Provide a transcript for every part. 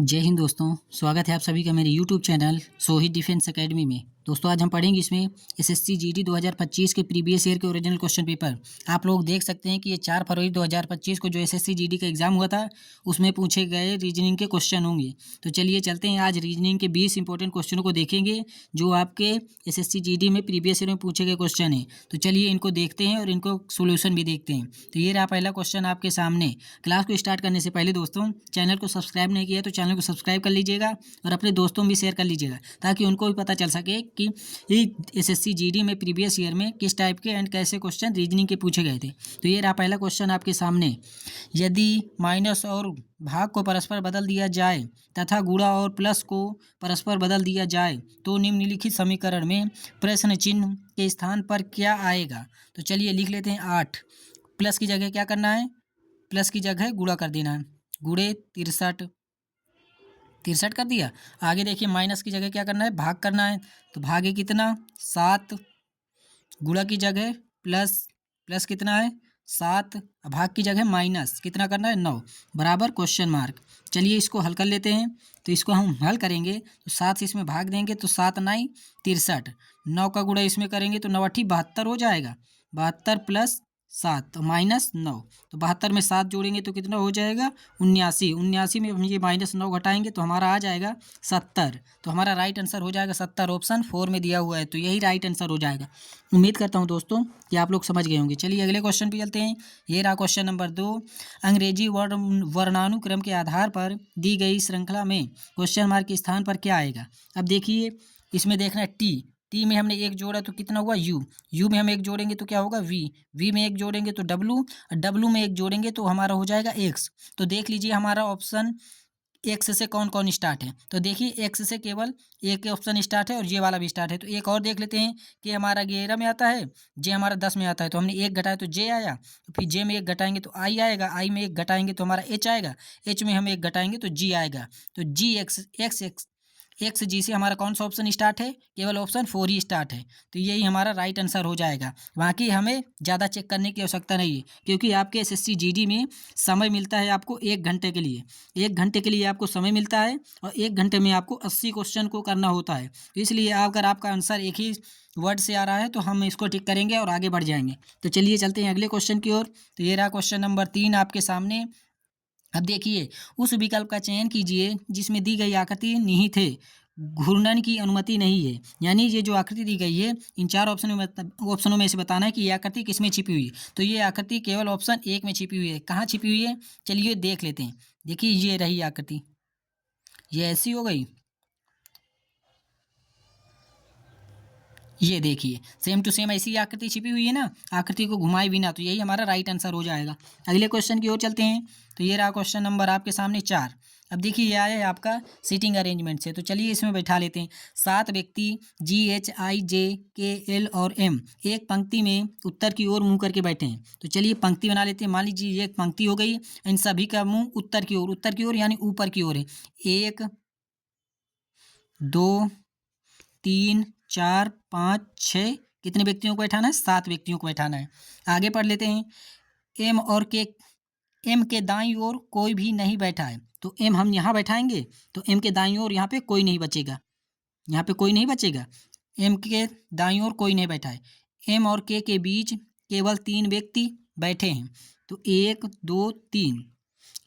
जय हिंद दोस्तों, स्वागत है आप सभी का मेरे YouTube channel Sohit defence academy में। दोस्तों आज हम पढ़ेंगे इसमें एसएससी जीडी 2025 के प्रीवियस ईयर के ओरिजिनल क्वेश्चन पेपर। आप लोग देख सकते हैं कि ये 4 फरवरी 2025 को जो एसएससी जीडी का एग्जाम हुआ था उसमें पूछे गए रीजनिंग के क्वेश्चन होंगे। तो चलिए चलते हैं, आज रीजनिंग के 20 इंपॉर्टेंट क्वेश्चनों को देखेंगे जो आपके एसएससी जीडी में प्रीवियस ईयर में पूछे गए क्वेश्चन हैं। तो चलिए इनको देखते हैं और इनको सोल्यूशन भी देखते हैं। तो ये रहा पहला क्वेश्चन आपके सामने। क्लास को स्टार्ट करने से पहले दोस्तों चैनल को सब्सक्राइब नहीं किया तो चैनल को सब्सक्राइब कर लीजिएगा और अपने दोस्तों में भी शेयर कर लीजिएगा ताकि उनको भी पता चल सके कि एसएससी जीडी में प्रीवियस ईयर में किस टाइप के एंड कैसे क्वेश्चन रीजनिंग के पूछे गए थे। तो ये रहा पहला क्वेश्चन आपके सामने। यदि माइनस और भाग को परस्पर बदल दिया जाए तथा गुणा और प्लस को परस्पर बदल दिया जाए तो निम्नलिखित समीकरण में प्रश्न चिन्ह के स्थान पर क्या आएगा। तो चलिए लिख लेते हैं 8। प्लस की जगह क्या करना है, प्लस की जगह गुणा कर देना है, गुणे 63 कर दिया। आगे देखिए माइनस की जगह क्या करना है, भाग करना है। तो भागे कितना 7, गुणा की जगह प्लस कितना है 7, भाग की जगह माइनस कितना करना है 9 बराबर क्वेश्चन मार्क। चलिए इसको हल कर लेते हैं। तो इसको हम हल करेंगे तो 7 से इसमें भाग देंगे तो 7 9 63, 9 का गुणा इसमें करेंगे तो 9 8 72 हो जाएगा। 72 प्लस 7 तो माइनस 9। तो 72 में 7 जोड़ेंगे तो कितना हो जाएगा 79। 79 में हम ये माइनस 9 घटाएंगे तो हमारा आ जाएगा 70। तो हमारा राइट आंसर हो जाएगा 70, ऑप्शन 4 में दिया हुआ है। तो यही राइट आंसर हो जाएगा। उम्मीद करता हूँ दोस्तों कि आप लोग समझ गए होंगे। चलिए अगले क्वेश्चन पे चलते हैं। ये रहा क्वेश्चन नंबर 2। अंग्रेजी वर्णानुक्रम के आधार पर दी गई श्रृंखला में क्वेश्चन मार्क के स्थान पर क्या आएगा। अब देखिए इसमें देखना है टी में हमने एक जोड़ा तो कितना हुआ यू में हम एक जोड़ेंगे तो क्या होगा वी में एक जोड़ेंगे तो डब्लू में एक जोड़ेंगे तो हमारा हो जाएगा एक्स। तो देख लीजिए हमारा ऑप्शन एक्स से कौन कौन स्टार्ट है। तो देखिए एक्स से केवल एक ऑप्शन स्टार्ट है और ये वाला भी स्टार्ट है। तो एक और देख लेते हैं कि हमारा 11 में आता है, जे हमारा 10 में आता है। तो हमने एक घटाया तो जे आया, तो फिर जे में एक घटाएंगे तो आई आएगा, आई में एक घटाएंगे तो हमारा एच आएगा, एच में हम एक घटाएंगे तो जी आएगा। तो जी एक्स जी से हमारा कौन सा ऑप्शन स्टार्ट है, केवल ऑप्शन 4 ही स्टार्ट है। तो यही हमारा राइट आंसर हो जाएगा। बाकी हमें ज़्यादा चेक करने की आवश्यकता नहीं है क्योंकि आपके एसएससी जीडी में समय मिलता है आपको 1 घंटे के लिए। 1 घंटे के लिए आपको समय मिलता है और 1 घंटे में आपको 80 क्वेश्चन को करना होता है। तो इसलिए अगर आपका आंसर एक ही वर्ड से आ रहा है तो हम इसको टिक करेंगे और आगे बढ़ जाएंगे। तो चलिए चलते हैं अगले क्वेश्चन की ओर। तो ये रहा क्वेश्चन नंबर 3 आपके सामने। अब देखिए उस विकल्प का चयन कीजिए जिसमें दी गई आकृति निहित है, घूर्णन की अनुमति नहीं है। यानी ये जो आकृति दी गई है इन 4 ऑप्शनों में से बताना है कि ये आकृति किस में छिपी हुई है। तो ये आकृति केवल ऑप्शन 1 में छिपी हुई है। कहाँ छिपी हुई है चलिए देख लेते हैं। देखिए ये रही आकृति, ये ऐसी हो गई, ये देखिए सेम टू सेम ऐसी आकृति छिपी हुई है ना, आकृति को घुमाए बिना। तो यही हमारा राइट आंसर हो जाएगा। अगले क्वेश्चन की ओर चलते हैं। तो ये रहा क्वेश्चन नंबर आपके सामने 4। अब देखिए ये आया है आपका सीटिंग अरेंजमेंट से। तो चलिए इसमें बैठा लेते हैं। 7 व्यक्ति GHIJKL और M एक पंक्ति में उत्तर की ओर मुंह करके बैठे हैं। तो चलिए पंक्ति बना लेते हैं। मान लीजिए ये एक पंक्ति हो गई, इन सभी का मुंह उत्तर की ओर यानी ऊपर की ओर है। 1 2 3 4 5 6 कितने व्यक्तियों को बैठाना है, 7 व्यक्तियों को बैठाना है। आगे पढ़ लेते हैं। एम के दाईं ओर कोई भी नहीं बैठा है। तो एम हम यहाँ बैठाएंगे तो एम के दाईं ओर यहाँ पे कोई नहीं बचेगा, यहाँ पे कोई नहीं बचेगा। एम के दाईं ओर कोई नहीं बैठा है। एम और के बीच केवल 3 व्यक्ति बैठे हैं। तो 1 2 3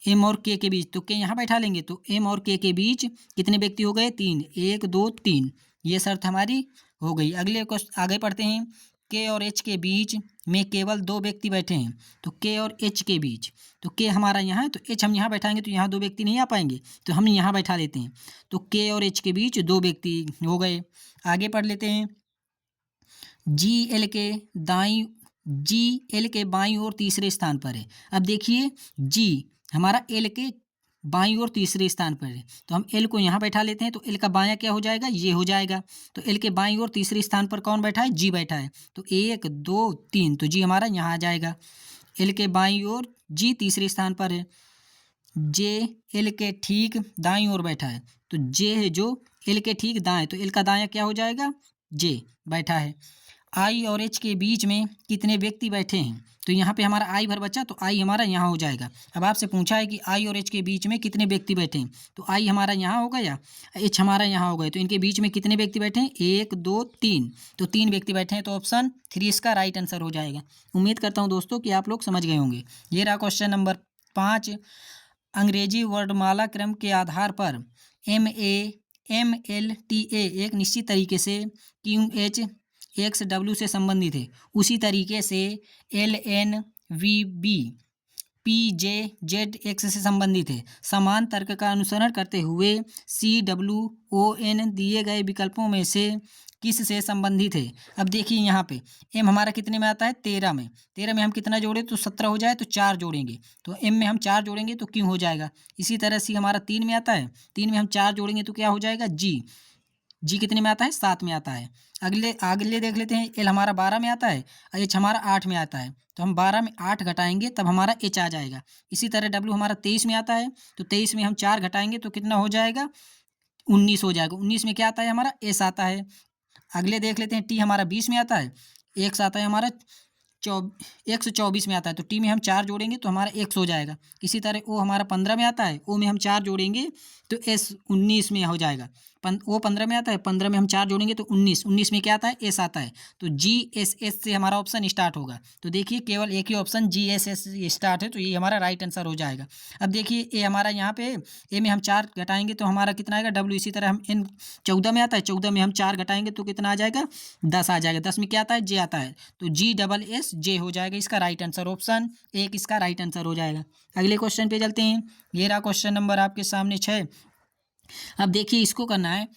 एम और के बीच, तो के यहाँ बैठा लेंगे। तो एम और के बीच कितने व्यक्ति हो गए 3, 1 2 3। ये शर्त हमारी हो गई। अगले क्वेश्चन आगे पढ़ते हैं। के और एच के बीच में केवल 2 व्यक्ति बैठे हैं। तो के और एच के बीच, तो के हमारा यहाँ है तो एच हम यहाँ बैठाएंगे तो यहाँ 2 व्यक्ति नहीं आ पाएंगे, तो हम यहाँ बैठा लेते हैं। तो के और एच के बीच 2 व्यक्ति हो गए। आगे पढ़ लेते हैं। जी एल के बाईं ओर तीसरे स्थान पर है। अब देखिए जी हमारा एल के बाईं ओर तीसरे स्थान पर है, तो हम एल को यहाँ बैठा लेते हैं। तो एल का बायां क्या हो जाएगा, ये हो जाएगा। तो एल के बाईं ओर तीसरे स्थान पर कौन बैठा है, जी बैठा है। तो 1 2 3, तो जी हमारा यहाँ आ जाएगा। एल के बाईं ओर जी तीसरे स्थान पर है। जे एल के ठीक दाईं ओर बैठा है, तो जे है जो एल के ठीक दाएं, तो एल का दायां क्या हो जाएगा, जे बैठा है। आई और एच के बीच में कितने व्यक्ति बैठे हैं। तो यहाँ पे हमारा आई भर बचा, तो आई हमारा यहाँ हो जाएगा। अब आपसे पूछा है कि आई और एच के बीच में कितने व्यक्ति बैठे हैं, तो आई हमारा यहाँ हो गया, एच हमारा यहाँ हो गए, तो इनके बीच में कितने व्यक्ति बैठे हैं, 1 2 3, तो 3 व्यक्ति बैठे हैं, तो ऑप्शन 3 इसका राइट आंसर हो जाएगा। उम्मीद करता हूँ दोस्तों कि आप लोग समझ गए होंगे। ये रहा क्वेश्चन नंबर 5। अंग्रेजी वर्णमाला क्रम के आधार पर MLTA एक निश्चित तरीके से QH XW से संबंधित है, उसी तरीके से LNVB PJZ से संबंधित है। समान तर्क का अनुसरण करते हुए CWON दिए गए विकल्पों में से किस से संबंधित है। अब देखिए यहाँ पे एम हमारा कितने में आता है, 13 में। 13 में हम कितना जोड़े तो 17 हो जाए, तो 4 जोड़ेंगे, तो एम में हम 4 जोड़ेंगे तो क्यों हो जाएगा। इसी तरह सी हमारा 3 में आता है, 3 में हम 4 जोड़ेंगे तो क्या हो जाएगा, जी कितने में आता है, 7 में आता है। अगले देख लेते हैं, एल हमारा 12 में आता है, एच हमारा 8 में आता है, तो हम 12 में 8 घटाएंगे तब हमारा एच आ जाएगा। इसी तरह डब्ल्यू हमारा 23 में आता है, तो 23 में हम 4 घटाएंगे तो कितना हो जाएगा, 19 हो जाएगा। 19 में क्या आता है हमारा, एस आता है। अगले देख लेते हैं, टी हमारा 20 में आता है, एक्स आता है हमारा 124 में आता है, तो टी में हम 4 जोड़ेंगे तो हमारा एक्स हो जाएगा। इसी तरह ओ हमारा 15 में आता है, ओ में हम 4 जोड़ेंगे तो एस 19 में हो जाएगा। ओ 15 में आता है, 15 में हम 4 जोड़ेंगे तो 19 में क्या आता है, एस आता है। तो GSS से हमारा ऑप्शन स्टार्ट होगा। तो देखिए केवल एक ही ऑप्शन GSS स्टार्ट है, तो ये हमारा राइट आंसर हो जाएगा। अब देखिए ए हमारा यहाँ पे, ए में हम 4 घटाएंगे तो हमारा कितना आएगा, डब्ल्यू। इसी तरह हम एन 14 में आता है, 14 में हम 4 घटाएंगे तो कितना आ जाएगा, 10 आ जाएगा। 10 में क्या आता है, जे आता है, तो GSS हो जाएगा इसका राइट आंसर। ऑप्शन 1 इसका राइट आंसर हो जाएगा। अगले क्वेश्चन पे चलते हैं। ये रहा क्वेश्चन नंबर आपके सामने 6। अब देखिए इसको करना है,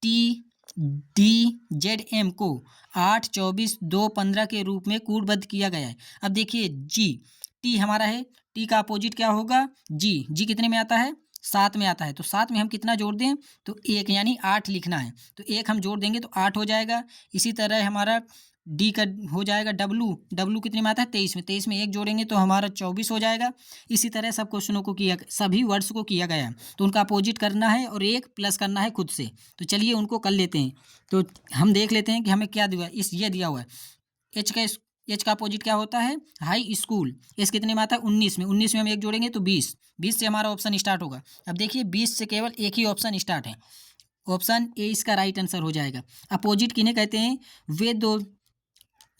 TDZM को 8 24 2 15 के रूप में कूटबद्ध किया गया है। अब देखिए टी हमारा है, टी का अपोजिट क्या होगा, जी कितने में आता है, 7 में आता है, तो 7 में हम कितना जोड़ दें, तो 1 यानी 8 लिखना है, तो 1 हम जोड़ देंगे तो 8 हो जाएगा। इसी तरह हमारा डी का हो जाएगा डब्लू कितने में आता है, 23 में। 23 में 1 जोड़ेंगे तो हमारा 24 हो जाएगा। इसी तरह सब क्वेश्चनों को सभी वर्ड्स को किया गया है, तो उनका अपोजिट करना है और 1 प्लस करना है खुद से। तो चलिए उनको कर लेते हैं। तो हम देख लेते हैं कि हमें क्या दिया है, ये दिया हुआ है, एच का अपोजिट क्या होता है, हाई स्कूल। एस कितने में आता है, 19 में। 19 में हम 1 जोड़ेंगे तो 20 से हमारा ऑप्शन स्टार्ट होगा। अब देखिए 20 से केवल एक ही ऑप्शन स्टार्ट है, ऑप्शन ए इसका राइट आंसर हो जाएगा। अपोजिट किन्हें कहते हैं,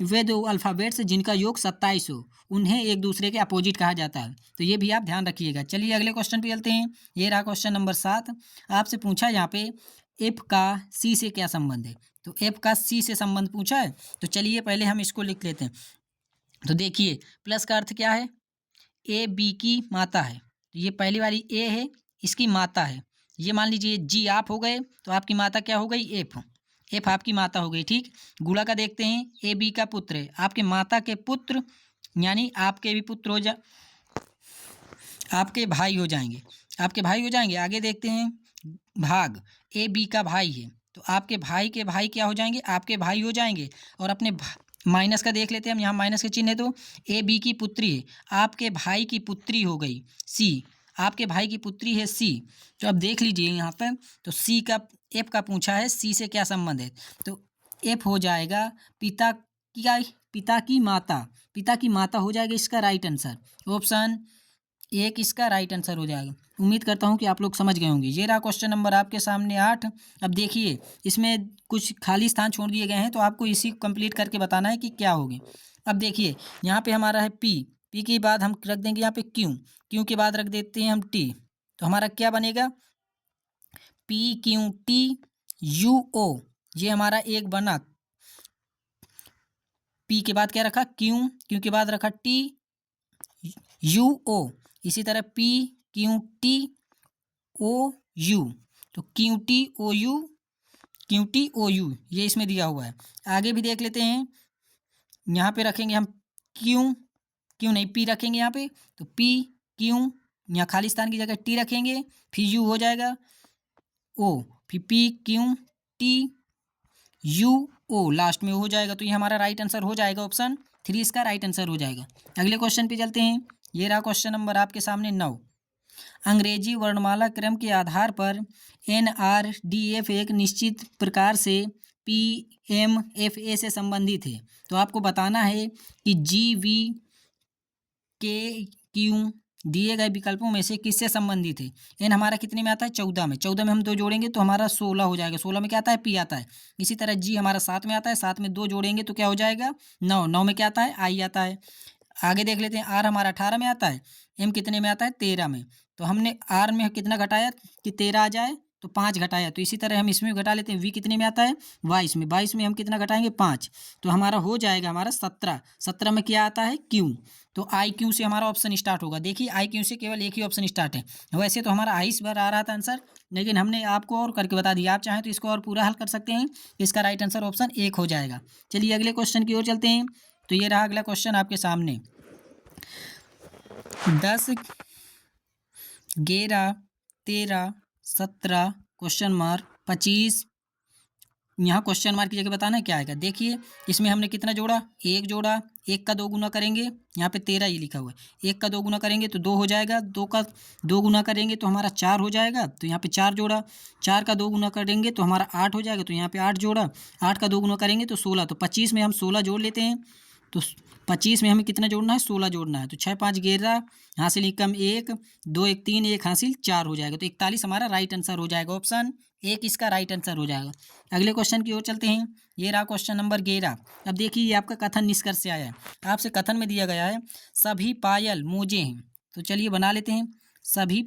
वे दो अल्फ़ाबेट्स जिनका योग 27 हो, उन्हें एक दूसरे के अपोजिट कहा जाता है। तो ये भी आप ध्यान रखिएगा। चलिए अगले क्वेश्चन पे चलते हैं। ये रहा क्वेश्चन नंबर 7। आपसे पूछा यहाँ पे एफ का सी से क्या संबंध है, तो एफ का सी से संबंध पूछा है, तो चलिए पहले हम इसको लिख लेते हैं। तो देखिए प्लस का अर्थ क्या है, ए बी की माता है, तो ये पहली वाली ए है, इसकी माता है। ये मान लीजिए जी आप हो गए, तो आपकी माता क्या हो गई, एफ आपकी माता हो गई, ठीक। गुणा का देखते हैं, ए बी का पुत्र है, आपके माता के पुत्र यानी आपके भी पुत्र आपके भाई हो जाएंगे। आगे देखते हैं, भाग ए बी का भाई है, तो आपके भाई के भाई क्या हो जाएंगे, आपके भाई हो जाएंगे। और अपने माइनस का देख लेते हैं हम, यहाँ माइनस के चिन्ह है, तो ए बी की पुत्री है, आपके भाई की पुत्री हो गई सी, आपके भाई की पुत्री है सी। तो अब देख लीजिए यहाँ पर, तो सी का एफ का पूछा है, सी से क्या संबंध है, तो एफ हो जाएगा पिता की माता हो जाएगा इसका राइट आंसर। ऑप्शन 1 इसका राइट आंसर हो जाएगा। उम्मीद करता हूँ कि आप लोग समझ गए होंगे। ये रहा क्वेश्चन नंबर आपके सामने 8। अब देखिए इसमें कुछ खाली स्थान छोड़ दिए गए हैं, तो आपको इसी कंप्लीट करके बताना है कि क्या होगी। अब देखिए यहाँ पे हमारा है पी के बाद हम रख देंगे यहाँ पे क्यू के बाद रख देते हैं हम टी, तो हमारा क्या बनेगा, PQTUO, ये हमारा एक बना। पी के बाद क्या रखा, क्यू के बाद रखा TUO। इसी तरह PQTOU, तो QTOU ये इसमें दिया हुआ है। आगे भी देख लेते हैं, यहाँ पे रखेंगे हम क्यू नहीं पी रखेंगे यहाँ पे, तो PQ यहाँ खाली स्थान की जगह टी रखेंगे, फिर यू हो जाएगा ओ, फिर PQTUO लास्ट में हो जाएगा। तो ये हमारा राइट आंसर हो जाएगा, ऑप्शन 3 इसका राइट आंसर हो जाएगा। अगले क्वेश्चन पे चलते हैं। ये रहा क्वेश्चन नंबर आपके सामने 9। अंग्रेजी वर्णमाला क्रम के आधार पर NRDF एक निश्चित प्रकार से PMFA से संबंधित है। तो आपको बताना है कि GVKQ दिए गए विकल्पों में से किससे संबंधित है। एन हमारा कितने में आता है, 14 में। 14 में हम 2 जोड़ेंगे तो हमारा 16 हो जाएगा। 16 में क्या आता है, P आता है। इसी तरह G हमारा 7 में आता है। 7 में 2 जोड़ेंगे तो क्या हो जाएगा, 9। 9 में क्या आता है, I आता है। आगे देख लेते हैं, R हमारा 18 में आता है। M कितने में आता है, 13 में। तो हमने R में कितना घटाया कि 13 आ जाए, तो 5 घटाया। तो इसी तरह हम इसमें घटा लेते हैं। V कितने में आता है, 22 में। 22 में हम कितना घटाएंगे, 5। तो हमारा हो जाएगा हमारा 17। 17 में क्या आता है, Q। तो IQ से हमारा ऑप्शन स्टार्ट होगा। देखिए IQ से केवल एक ही ऑप्शन स्टार्ट है। वैसे तो हमारा I इस बार आ रहा था आंसर, लेकिन हमने आपको और करके बता दिया। आप चाहें तो इसको और पूरा हल कर सकते हैं। इसका राइट आंसर ऑप्शन 1 हो जाएगा। चलिए अगले क्वेश्चन की ओर चलते हैं। तो ये रहा अगला क्वेश्चन आपके सामने। 10, 11, 13, 17 क्वेश्चन मार्क 25। यहाँ क्वेश्चन मार्क की जगह बताना है क्या आएगा। देखिए इसमें हमने कितना जोड़ा, 1 जोड़ा। 1 का 2 गुना करेंगे, यहाँ पे 13 ये लिखा हुआ है। 1 का 2 गुना करेंगे तो 2 हो जाएगा। 2 का 2 गुना करेंगे तो हमारा 4 हो जाएगा। तो यहाँ पे 4 जोड़ा। 4 का 2 गुना करेंगे तो हमारा 8 हो जाएगा। तो यहाँ पे 8 जोड़ा। 8 का 2 गुना करेंगे तो 16। तो 25 में हम 16 जोड़ लेते हैं। तो 25 में हमें कितना जोड़ना है, 16 जोड़ना है। तो 6 5 11, हासिल कम 1, 2 1 3, 1 हासिल 4 हो जाएगा। तो 41 हमारा राइट आंसर हो जाएगा। ऑप्शन 1 इसका राइट आंसर हो जाएगा। अगले क्वेश्चन की ओर चलते हैं। ये रहा क्वेश्चन नंबर 11। अब देखिए ये आपका कथन निष्कर्ष से आया है। आपसे कथन में दिया गया है सभी पायल मोजे हैं। तो चलिए बना लेते हैं। सभी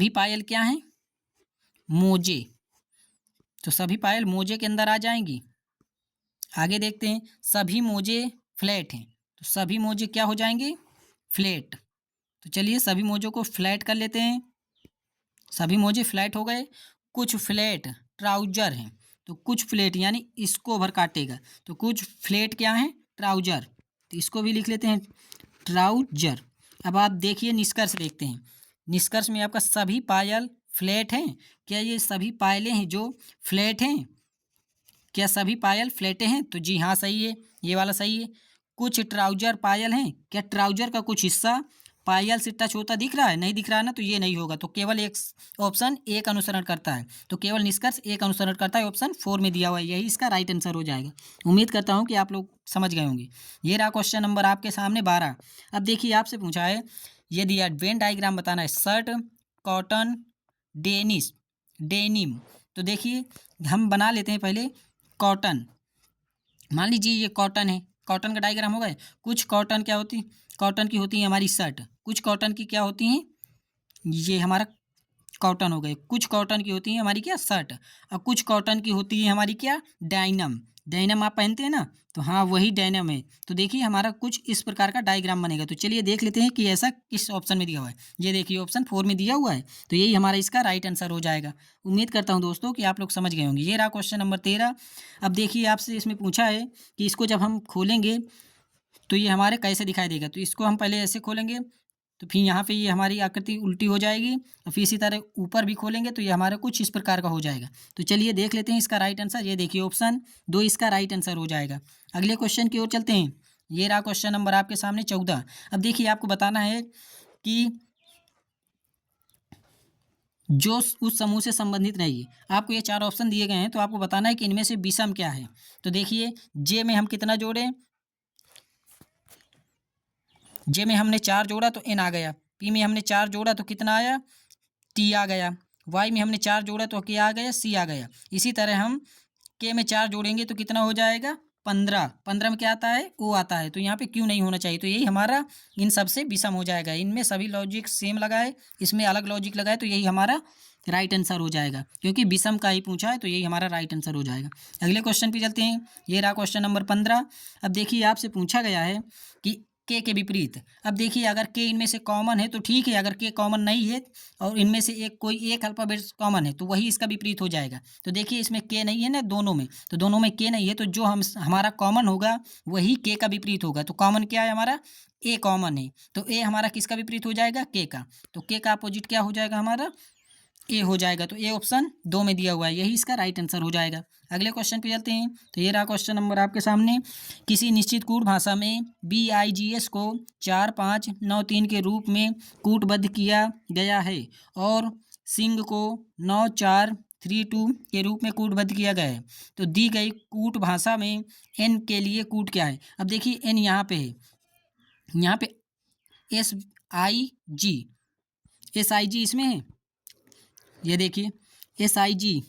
पायल क्या हैं, मोजे। तो सभी पायल मोजे के अंदर आ जाएंगी। आगे देखते हैं, सभी मोजे फ्लैट हैं। तो सभी मोजे क्या हो जाएंगे, फ्लैट। तो चलिए सभी मोजों को फ्लैट कर लेते हैं। सभी मोजे फ्लैट हो गए। कुछ फ्लैट ट्राउजर हैं। तो कुछ फ्लैट यानी इसको ओवर काटेगा। तो कुछ फ्लैट क्या है, ट्राउजर। तो इसको भी लिख लेते हैं, ट्राउजर। अब आप देखिए निष्कर्ष देखते हैं। निष्कर्ष में आपका सभी पायल फ्लैट हैं। क्या ये सभी पायलें हैं जो फ्लैट हैं, क्या सभी पायल फ्लैटे हैं? तो जी हाँ सही है, ये वाला सही है। कुछ ट्राउजर पायल हैं। क्या ट्राउजर का कुछ हिस्सा पायल से टच होता दिख रहा है, नहीं दिख रहा है ना, तो ये नहीं होगा। तो केवल एक ऑप्शन 1 अनुसरण करता है। तो केवल निष्कर्ष 1 अनुसरण करता है। ऑप्शन 4 में दिया हुआ है, यही इसका राइट आंसर हो जाएगा। उम्मीद करता हूँ कि आप लोग समझ गए होंगे। ये रहा क्वेश्चन नंबर आपके सामने 12। अब देखिए आपसे पूछा है, यदि वेन डायग्राम बताना है, शर्ट, कॉटन, डेनिम। तो देखिए हम बना लेते हैं पहले कॉटन। मान लीजिए ये कॉटन है, कॉटन का डायग्राम हो गया। कुछ कॉटन क्या होती, कॉटन की होती है हमारी शर्ट। कुछ कॉटन की क्या होती हैं, ये हमारा कॉटन हो गए। कुछ कॉटन की होती है हमारी क्या, शर्ट। और कुछ कॉटन की होती है हमारी क्या, डायनम। डायनम आप पहनते हैं ना, तो हाँ वही डायनम है। तो देखिए हमारा कुछ इस प्रकार का डायग्राम बनेगा। तो चलिए देख लेते हैं कि ऐसा किस ऑप्शन में दिया हुआ है। ये देखिए ऑप्शन 4 में दिया हुआ है। तो यही हमारा इसका राइट आंसर हो जाएगा। उम्मीद करता हूँ दोस्तों कि आप लोग समझ गए होंगे। ये रहा क्वेश्चन नंबर 13। अब देखिए आपसे इसमें पूछा है कि इसको जब हम खोलेंगे तो ये हमारे कैसे दिखाई देगा। तो इसको हम पहले ऐसे खोलेंगे तो फिर यहाँ पे ये हमारी आकृति उल्टी हो जाएगी। और फिर इसी तरह ऊपर भी खोलेंगे तो ये हमारा कुछ इस प्रकार का हो जाएगा। तो चलिए देख लेते हैं इसका राइट आंसर। ये देखिए ऑप्शन 2 इसका राइट आंसर हो जाएगा। अगले क्वेश्चन की ओर चलते हैं। ये रहा क्वेश्चन नंबर आपके सामने 14। अब देखिए आपको बताना है कि जो उस समूह से संबंधित नहीं है। आपको ये 4 ऑप्शन दिए गए हैं, तो आपको बताना है कि इनमें से विषम क्या है। तो देखिए जे में हम कितना जोड़ें, जे में हमने 4 जोड़ा तो एन आ गया। पी में हमने 4 जोड़ा तो कितना आया, टी आ गया। वाई में हमने 4 जोड़ा तो क्या आ गया, सी आ गया। इसी तरह हम के में 4 जोड़ेंगे तो कितना हो जाएगा, 15। 15 में क्या आता है, ओ आता है। तो यहाँ पे क्यों नहीं होना चाहिए। तो यही हमारा इन सबसे विषम हो जाएगा। इनमें सभी लॉजिक सेम लगाए, इसमें अलग लॉजिक लगाए, तो यही हमारा राइट आंसर हो जाएगा। क्योंकि विषम का ही पूछा है, तो यही हमारा राइट आंसर हो जाएगा। अगले क्वेश्चन पे चलते हैं। ये रहा क्वेश्चन नंबर 15। अब देखिए आपसे पूछा गया है कि के विपरीत। अब देखिए अगर के इनमें से कॉमन है तो ठीक है, अगर के कॉमन नहीं है और इनमें से कोई एक अल्फाबेट कॉमन है तो वही इसका विपरीत हो जाएगा। तो देखिए इसमें के नहीं है ना दोनों में, तो दोनों में के नहीं है, तो जो हमारा कॉमन होगा वही के का विपरीत होगा। तो कॉमन क्या है हमारा, ए कॉमन है। तो ए हमारा किसका विपरीत हो जाएगा, के का। तो के का अपोजिट क्या हो जाएगा हमारा, ए हो जाएगा। तो ए ऑप्शन 2 में दिया हुआ है, यही इसका राइट आंसर हो जाएगा। अगले क्वेश्चन पे चलते हैं। तो ये रहा क्वेश्चन नंबर आपके सामने। किसी निश्चित कूट भाषा में BIGS को 4 5 9 3 के रूप में कूटबद्ध किया गया है और सिंग को 9 4 3 2 के रूप में कूटबद्ध किया गया है। तो दी गई कूट भाषा में एन के लिए कूट क्या है? अब देखिए एन यहाँ पे है, यहाँ पे S I ji, S I जी इसमें है, ये देखिए S I ji,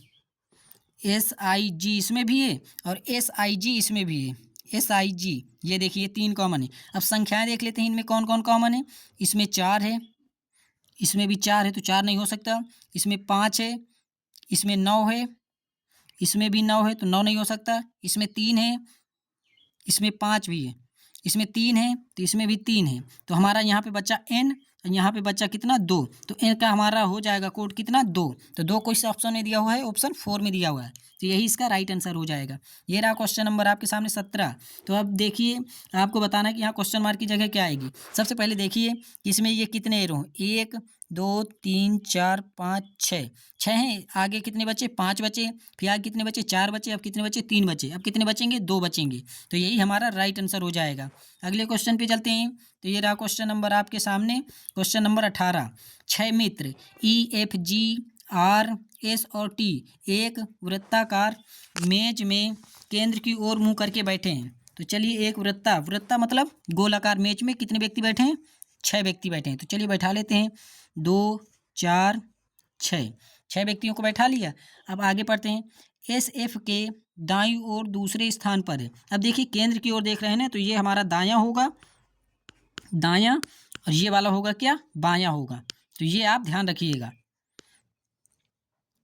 S I जी इसमें भी है और एस आई जी इसमें भी है, एस आई जी, ये देखिए 3 कॉमन है। अब संख्याएं देख लेते हैं इनमें कौन कौन कॉमन है। इसमें 4 है, इसमें भी 4 है तो 4 नहीं हो सकता। इसमें 5 है, इसमें 9 है, इसमें भी 9 है तो 9 नहीं हो सकता। इसमें 3 है, इसमें 5 भी है, इसमें 3 है तो इसमें भी 3 है। तो हमारा यहाँ पे बच्चा n और यहाँ पे बच्चा कितना 2, तो n का हमारा हो जाएगा कोड कितना 2। तो 2 को इस ऑप्शन में दिया हुआ है, ऑप्शन 4 में दिया हुआ है, तो यही इसका राइट आंसर हो जाएगा। ये रहा क्वेश्चन नंबर आपके सामने 17। तो अब देखिए आपको बताना है कि यहाँ क्वेश्चन मार्क की जगह क्या आएगी। सबसे पहले देखिए इसमें ये कितने एरो हैं, 1 2 3 4 5 6, 6 हैं। आगे कितने बचे, 5 बचे, फिर आगे कितने बचे, 4 बचे, अब कितने बचे, 3 बचे, अब कितने बचेंगे, 2 बचेंगे। तो यही हमारा राइट आंसर हो जाएगा। अगले क्वेश्चन पे चलते हैं। तो ये रहा क्वेश्चन नंबर आपके सामने, क्वेश्चन नंबर 18। 6 मित्र EFGRS और T एक वृत्ताकार मेज में केंद्र की ओर मुंह करके बैठे हैं। तो चलिए एक वृत्ता मतलब गोलाकार मेज में कितने व्यक्ति बैठे हैं, 6 व्यक्ति बैठे हैं। तो चलिए बैठा लेते हैं, 2 4 6, 6 व्यक्तियों को बैठा लिया। अब आगे पढ़ते हैं। SF के दाईं ओर दूसरे स्थान पर है। अब देखिए केंद्र की ओर देख रहे हैं ना, तो ये हमारा दायां होगा, दायां, और ये वाला होगा क्या, बायां होगा। तो ये आप ध्यान रखिएगा।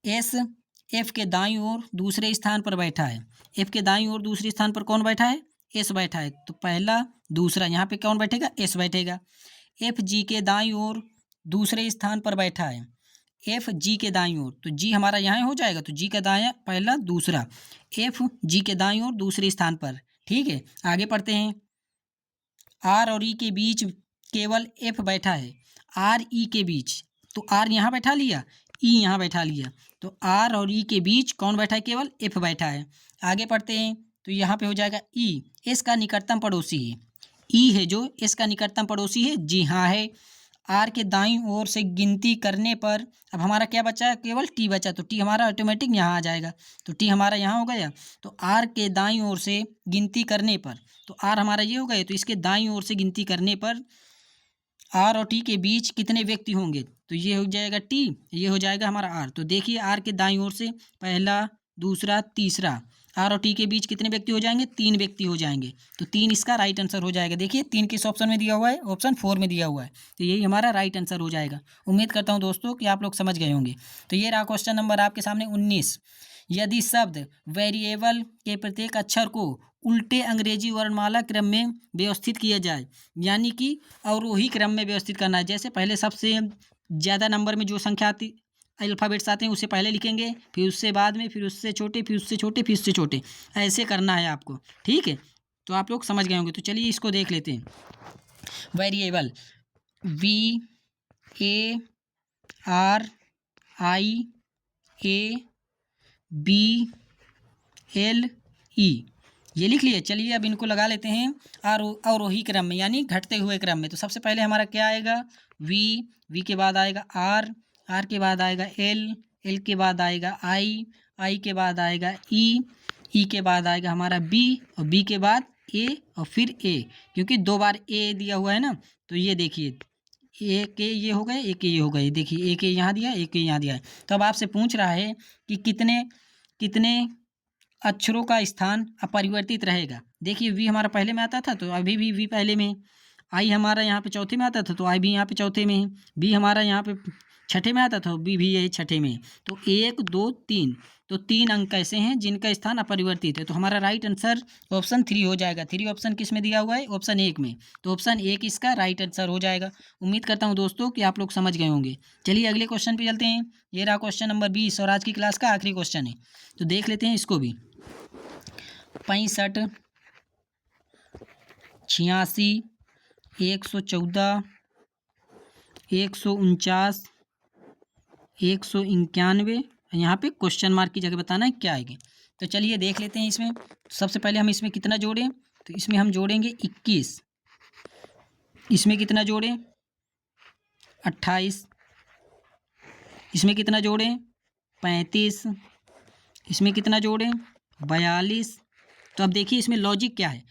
SF के दाईं ओर दूसरे स्थान पर बैठा है। F के दाईं ओर दूसरे स्थान पर कौन बैठा है, S बैठा है। तो पहला दूसरा यहाँ पे कौन बैठेगा, S बैठेगा। FG के दाईं ओर दूसरे स्थान पर बैठा है, FG के दाईं ओर, तो G हमारा यहाँ हो जाएगा। तो G का दायां पहला दूसरा, FG के दाईं ओर दूसरे स्थान पर। ठीक है, आगे पढ़ते हैं। R और E के बीच केवल F बैठा है, RE के बीच, तो R यहाँ बैठा लिया, E यहाँ बैठा लिया। तो R और E के बीच कौन बैठा है, केवल F बैठा है। आगे पढ़ते हैं। तो यहाँ पे हो जाएगा E, S का निकटतम पड़ोसी है, E है जो S का निकटतम पड़ोसी है, जी हाँ है। R के दाईं ओर से गिनती करने पर अब हमारा क्या बचा है, केवल T बचा, तो T हमारा ऑटोमेटिक यहाँ आ जाएगा। तो T हमारा यहाँ हो गया। तो R के दाईं ओर से गिनती करने पर, तो R हमारा ये हो गया, तो इसके दाईं ओर से गिनती करने पर R और T के बीच कितने व्यक्ति होंगे, तो ये हो जाएगा T, ये हो जाएगा हमारा R। तो देखिए R के दाईं ओर से पहला दूसरा तीसरा, R और T के बीच कितने व्यक्ति हो जाएंगे, 3 व्यक्ति हो जाएंगे। तो 3 इसका राइट आंसर हो जाएगा। देखिए 3 किस ऑप्शन में दिया हुआ है, ऑप्शन 4 में दिया हुआ है। तो यही हमारा राइट आंसर हो जाएगा। उम्मीद करता हूँ दोस्तों कि आप लोग समझ गए होंगे। तो ये रहा क्वेश्चन नंबर आपके सामने 19। यदि शब्द वेरिएबल के प्रत्येक अक्षर को उल्टे अंग्रेजी वर्णमाला क्रम में व्यवस्थित किया जाए, यानी कि अवरोही क्रम में व्यवस्थित करना है। जैसे पहले सबसे ज़्यादा नंबर में जो संख्या आती, अल्फ़ाबेट्स आते हैं, उसे पहले लिखेंगे, फिर उससे बाद में, फिर उससे छोटे, फिर उससे छोटे, फिर उससे छोटे, ऐसे करना है आपको। ठीक है, तो आप लोग समझ गए होंगे। तो चलिए इसको देख लेते हैं। वेरिएबल VARIABLE, ये लिख लिए। चलिए अब इनको लगा लेते हैं अवरोही क्रम में, यानी घटते हुए क्रम में। तो सबसे पहले हमारा क्या आएगा, V के बाद आएगा R के बाद आएगा L के बाद आएगा I के बाद आएगा E के बाद आएगा हमारा B, और B के बाद A, और फिर A, क्योंकि 2 बार A दिया हुआ है ना। तो ये देखिए एक के ये हो गए, एक के ये हो गए। देखिए एक के यहाँ दिया, एक के यहाँ दिया है। तो अब आपसे पूछ रहा है कि कितने अक्षरों का स्थान अपरिवर्तित रहेगा। देखिए V हमारा पहले में आता था, तो अभी भी V पहले में है। I हमारा यहाँ पे चौथे में आता था, तो I भी यहाँ पे चौथे में है। B हमारा यहाँ पे छठे में आता था, B भी यही छठे में है। तो 1 2 3, तो 3 अंक ऐसे हैं जिनका स्थान अपरिवर्तित है। तो हमारा राइट आंसर ऑप्शन 3 हो जाएगा। 3 ऑप्शन किस में दिया हुआ है, ऑप्शन 1 में। तो ऑप्शन 1 इसका राइट आंसर हो जाएगा। उम्मीद करता हूँ दोस्तों कि आप लोग समझ गए होंगे। चलिए अगले क्वेश्चन पे चलते हैं। ये रहा क्वेश्चन नंबर 20 और आज की क्लास का आखिरी क्वेश्चन है। तो देख लेते हैं इसको भी। 65 86 114 149 191, यहाँ पे क्वेश्चन मार्क की जगह बताना है क्या आएगी। तो चलिए देख लेते हैं। इसमें सबसे पहले हम इसमें कितना जोड़ें, तो इसमें हम जोड़ेंगे 21, इसमें कितना जोड़ें 28, इसमें कितना जोड़ें 35, इसमें कितना जोड़ें 42। तो अब देखिए इसमें लॉजिक क्या है,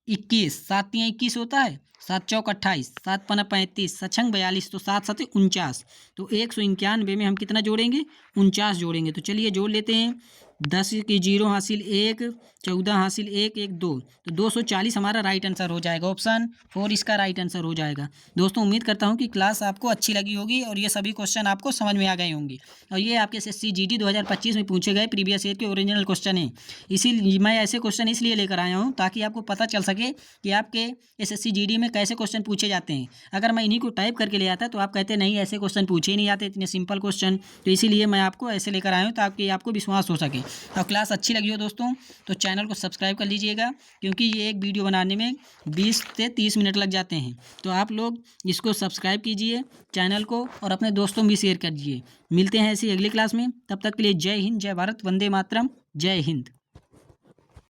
21, 7 तियाँ 21 होता है, 7 चौक 28, 7 पना 35, सछंग 42, तो 7 7 49। तो 191 में हम कितना जोड़ेंगे 49 जोड़ेंगे। तो चलिए जोड़ लेते हैं। 10 की 0 हासिल 1, 14 हासिल 1, 1 2, तो 240 हमारा राइट आंसर हो जाएगा। ऑप्शन 4 इसका राइट आंसर हो जाएगा। दोस्तों उम्मीद करता हूँ कि क्लास आपको अच्छी लगी होगी और ये सभी क्वेश्चन आपको समझ में आ गए होंगे। और ये आपके SSC GD 2025 में पूछे गए प्रीवियस ईयर के ओरिजिनल क्वेश्चन हैं। इसीलिए मैं ऐसे क्वेश्चन इसलिए लेकर आया हूँ ताकि आपको पता चल सके कि आपके SSC GD में कैसे क्वेश्चन पूछे जाते हैं। अगर मैं इन्हीं को टाइप करके ले आता तो आप कहते नहीं ऐसे क्वेश्चन पूछे ही नहीं जाते, इतने सिंपल क्वेश्चन। तो इसीलिए मैं आपको ऐसे लेकर आया हूँ ताकि आपको विश्वास हो सके। और क्लास अच्छी लगी हो दोस्तों तो चैनल को सब्सक्राइब कर लीजिएगा, क्योंकि ये एक वीडियो बनाने में 20 से 30 मिनट लग जाते हैं। तो आप लोग इसको सब्सक्राइब कीजिए चैनल को और अपने दोस्तों में भी शेयर कर दीजिए। मिलते हैं ऐसी अगली क्लास में, तब तक के लिए जय हिंद, जय भारत, वंदे मातरम, जय हिंद।